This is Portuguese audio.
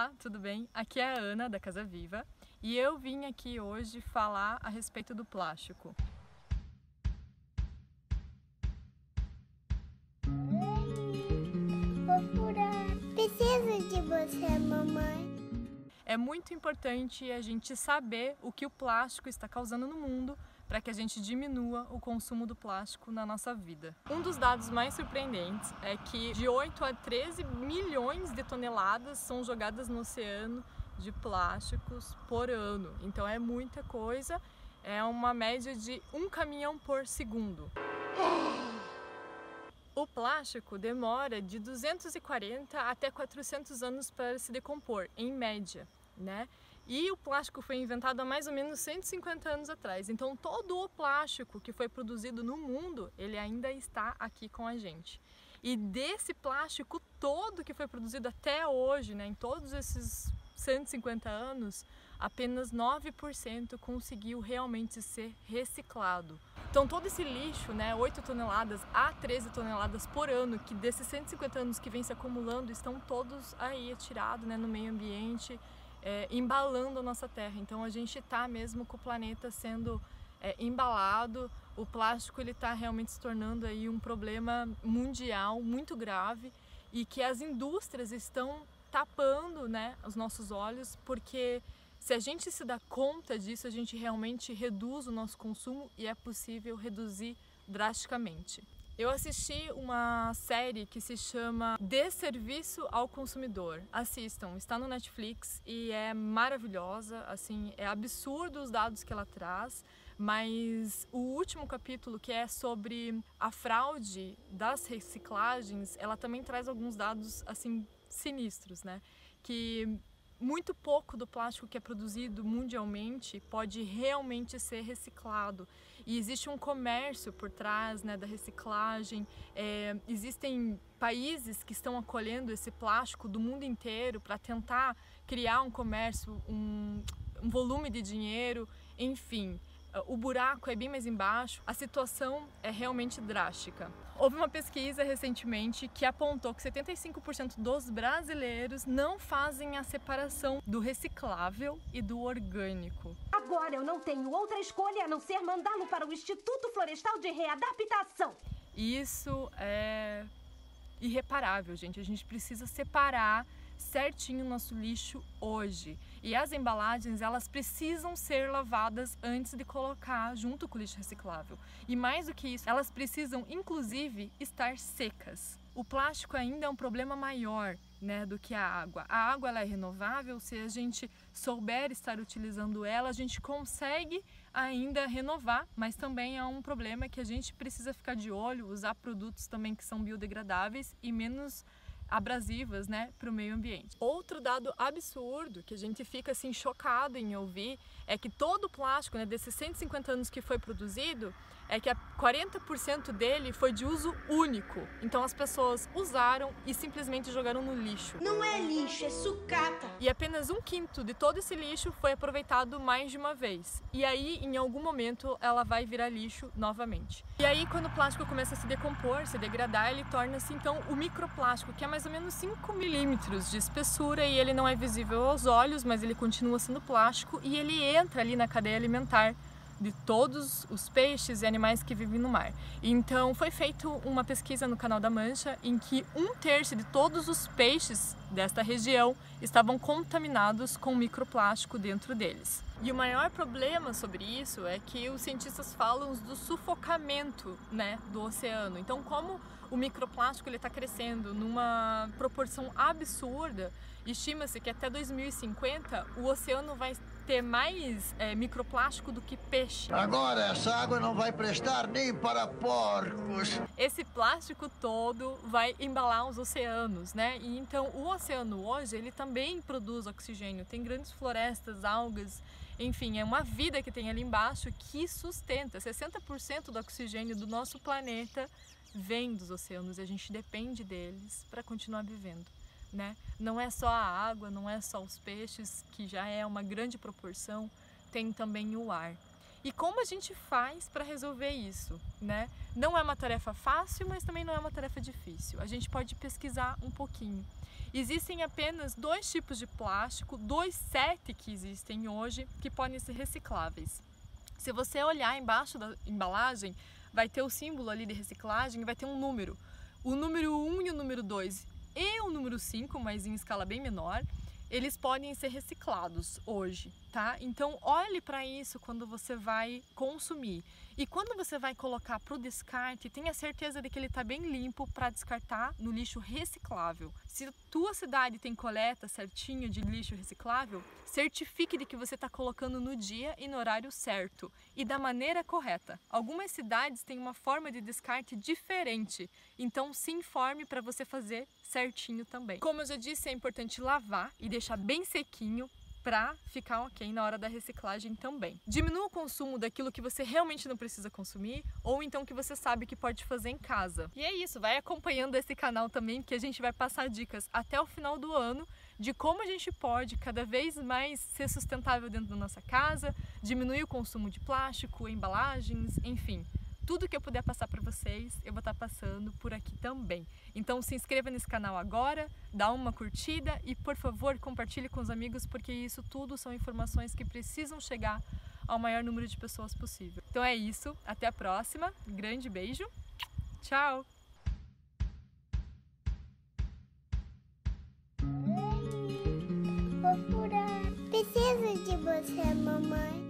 Olá, tudo bem? Aqui é a Ana da Casa Viva e eu vim aqui hoje falar a respeito do plástico. Preciso de você, mamãe. É muito importante a gente saber o que o plástico está causando no mundo para que a gente diminua o consumo do plástico na nossa vida. Um dos dados mais surpreendentes é que de 8 a 13 milhões de toneladas são jogadas no oceano de plásticos por ano. Então é muita coisa, é uma média de 1 caminhão por segundo. O plástico demora de 240 até 400 anos para se decompor, em média, né? E o plástico foi inventado há mais ou menos 150 anos atrás. Então todo o plástico que foi produzido no mundo, ele ainda está aqui com a gente. E desse plástico todo que foi produzido até hoje, né, em todos esses 150 anos, apenas 9% conseguiu realmente ser reciclado. Então todo esse lixo, né, 8 toneladas a 13 toneladas por ano, que desses 150 anos que vem se acumulando, estão todos aí atirados, né, no meio ambiente, embalando a nossa terra. Então a gente está mesmo com o planeta sendo embalado. O plástico ele está realmente se tornando aí um problema mundial muito grave e que as indústrias estão tapando, né, os nossos olhos, porque se a gente se dá conta disso, a gente realmente reduz o nosso consumo e é possível reduzir drasticamente. Eu assisti uma série que se chama Desserviço ao Consumidor. Assistam, está no Netflix e é maravilhosa, assim, é absurdo os dados que ela traz, mas o último capítulo, que é sobre a fraude das reciclagens, ela também traz alguns dados, assim, sinistros, né? Que muito pouco do plástico que é produzido mundialmente pode realmente ser reciclado. E existe um comércio por trás, né, da reciclagem. Existem países que estão acolhendo esse plástico do mundo inteiro para tentar criar um comércio, um volume de dinheiro, enfim. O buraco é bem mais embaixo, a situação é realmente drástica. Houve uma pesquisa recentemente que apontou que 75% dos brasileiros não fazem a separação do reciclável e do orgânico. Agora eu não tenho outra escolha a não ser mandá-lo para o Instituto Florestal de Readaptação. Isso é irreparável, gente. A gente precisa separar certinho o nosso lixo hoje. E as embalagens, elas precisam ser lavadas antes de colocar junto com o lixo reciclável. E mais do que isso, elas precisam inclusive estar secas. O plástico ainda é um problema maior, né, do que a água. A água ela é renovável, se a gente souber estar utilizando ela, a gente consegue ainda renovar, mas também é um problema que a gente precisa ficar de olho, usar produtos também que são biodegradáveis e menos abrasivas, né, para o meio ambiente. Outro dado absurdo que a gente fica assim chocado em ouvir é que todo o plástico, né, desses 150 anos que foi produzido, é que 40% dele foi de uso único. Então as pessoas usaram e simplesmente jogaram no lixo. Não é lixo, é sucata. E apenas 1/5 de todo esse lixo foi aproveitado mais de uma vez. E aí, em algum momento, ela vai virar lixo novamente. E aí, quando o plástico começa a se decompor, se degradar, ele torna-se então o microplástico, que é mais ou menos 5 milímetros de espessura e ele não é visível aos olhos, mas ele continua sendo plástico e ele entra ali na cadeia alimentar de todos os peixes e animais que vivem no mar. Então foi feita uma pesquisa no Canal da Mancha em que 1/3 de todos os peixes desta região estavam contaminados com microplástico dentro deles. E o maior problema sobre isso é que os cientistas falam do sufocamento, né, do oceano. Então como o microplástico está crescendo numa proporção absurda, estima-se que até 2050 o oceano vai ter mais microplástico do que peixe. Agora essa água não vai prestar nem para porcos. Esse plástico todo vai embalar os oceanos, né? E então o oceano hoje ele também produz oxigênio. Tem grandes florestas, algas, enfim, é uma vida que tem ali embaixo que sustenta 60% do oxigênio do nosso planeta vem dos oceanos e a gente depende deles para continuar vivendo, né? Não é só a água, não é só os peixes, que já é uma grande proporção, tem também o ar. E como a gente faz para resolver isso, né? Não é uma tarefa fácil, mas também não é uma tarefa difícil. A gente pode pesquisar um pouquinho. Existem apenas 2 tipos de plástico, 2 sets que existem hoje, que podem ser recicláveis. Se você olhar embaixo da embalagem, vai ter o símbolo ali de reciclagem e vai ter um número. O número 1 e o número 2 e o número 5, mas em escala bem menor, eles podem ser reciclados hoje, tá? Então olhe para isso quando você vai consumir. E quando você vai colocar para o descarte, tenha certeza de que ele está bem limpo para descartar no lixo reciclável. Se a tua cidade tem coleta certinho de lixo reciclável, certifique de que você está colocando no dia e no horário certo e da maneira correta. Algumas cidades têm uma forma de descarte diferente, então se informe para você fazer certinho também. Como eu já disse, é importante lavar e deixar bem sequinho para ficar ok na hora da reciclagem também. Diminua o consumo daquilo que você realmente não precisa consumir ou então que você sabe que pode fazer em casa. E é isso, vai acompanhando esse canal também, que a gente vai passar dicas até o final do ano de como a gente pode cada vez mais ser sustentável dentro da nossa casa, diminuir o consumo de plástico, embalagens, enfim. Tudo que eu puder passar para vocês, eu vou estar passando por aqui também. Então se inscreva nesse canal agora, dá uma curtida e, por favor, compartilhe com os amigos, porque isso tudo são informações que precisam chegar ao maior número de pessoas possível. Então é isso, até a próxima, grande beijo, tchau! Fofura, preciso de você, mamãe.